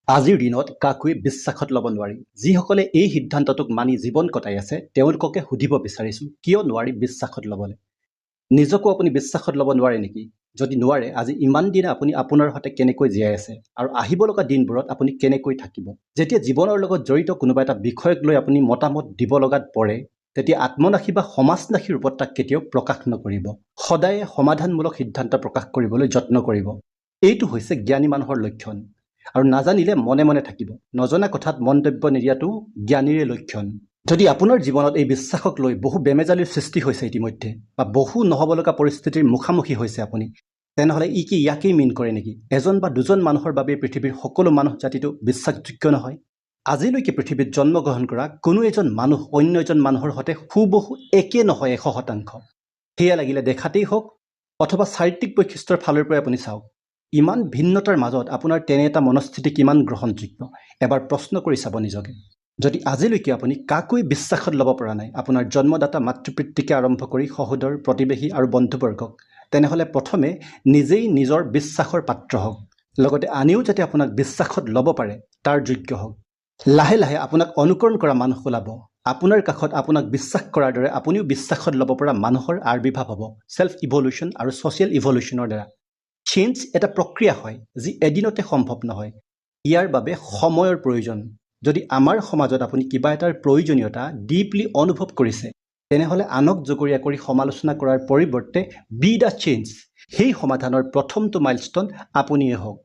আজিৰ দিনত কাকোৱে বিশ্বাসত ল'ব নোৱাৰি। যিসকলে এই সিদ্ধান্তটোক মানি জীৱন কটাই আছে তেওঁলোককে সুধিব বিচাৰিছোঁ, কিয় নোৱাৰি বিশ্বাসত ল'বলৈ? নিজকো আপুনি বিশ্বাসত ল'ব নোৱাৰে নেকি? যদি নোৱাৰে, আজি ইমান দিনে আপুনি আপোনাৰ সৈতে কেনেকৈ জীয়াই আছে আৰু আহিব লগা দিনবোৰত আপুনি কেনেকৈ থাকিব? যেতিয়া জীৱনৰ লগত জড়িত কোনোবা এটা বিষয়ক লৈ আপুনি মতামত দিব লগাত পৰে, তেতিয়া আত্মনাশী বা সমাজনাশী ৰূপত তাক কেতিয়াও প্ৰকাশ নকৰিব। সদায়ে সমাধানমূলক সিদ্ধান্ত প্ৰকাশ কৰিবলৈ যত্ন কৰিব। এইটো হৈছে জ্ঞানী মানুহৰ লক্ষণ। আৰু নাজানিলে মনে মনে থাকিব। নজনা কথাত মন্তব্য নিদিয়াটো জ্ঞানীৰে লক্ষণ। যদি আপোনাৰ জীৱনত এই বিশ্বাসক লৈ বহু বেমেজালিৰ সৃষ্টি হৈছে ইতিমধ্যে, বা বহু নহ'ব লগা পৰিস্থিতিৰ মুখামুখি হৈছে আপুনি, তেনেহ'লে ই কি ইয়াকেই মিন কৰে নেকি? এজন বা দুজন মানুহৰ বাবে পৃথিৱীৰ সকলো মানুহ জাতিটো বিশ্বাসযোগ্য নহয়? আজিলৈকে পৃথিৱীত জন্মগ্ৰহণ কৰা কোনো এজন মানুহ অন্য এজন মানুহৰ সৈতে হুবহু একে নহয় 100%। সেয়া লাগিলে দেখাতেই হওক অথবা চাৰিত্ৰিক বৈশিষ্ট্যৰ ফালৰ পৰাই আপুনি চাওক। ইমান ভিন্নতাৰ মাজত আপোনাৰ তেনে এটা মনস্থিতি কিমান গ্ৰহণযোগ্য? এবাৰ প্ৰশ্ন কৰি চাব নিজকে। যদি আজিলৈকে আপুনি কাকোৱে বিশ্বাসত ল'ব পৰা নাই, আপোনাৰ জন্মদাতা মাতৃপিতৃকে আৰম্ভ কৰি সহোদৰ, প্ৰতিবেশী আৰু বন্ধুবৰ্গক, তেনেহ'লে প্ৰথমে নিজেই নিজৰ বিশ্বাসৰ পাত্ৰ হওক। লগতে আনেও যাতে আপোনাক বিশ্বাসত ল'ব পাৰে তাৰ যোগ্য হওক। লাহে লাহে আপোনাক অনুকৰণ কৰা মানুহ ওলাব। আপোনাৰ কাষত আপোনাক বিশ্বাস কৰাৰ দৰে আপুনিও বিশ্বাসত ল'ব পৰা মানুহৰ আবিৰ্ভাৱ হ'ব ছেল্ফ ইভলিউশ্যন আৰু ছ'চিয়েল ইভলিউশ্যনৰ দ্বাৰা। চেঞ্জ এটা প্ৰক্ৰিয়া হয় যি এদিনতে সম্ভৱ নহয়। ইয়াৰ বাবে সময়ৰ প্ৰয়োজন। যদি আমাৰ সমাজত আপুনি কিবা এটাৰ প্ৰয়োজনীয়তা ডিপলি অনুভৱ কৰিছে, তেনেহ'লে আনক জগৰীয়া কৰি সমালোচনা কৰাৰ পৰিৱৰ্তে বি দ্য চেঞ্জ। সেই সমাধানৰ প্ৰথমটো মাইলষ্টন আপুনিয়ে হওক।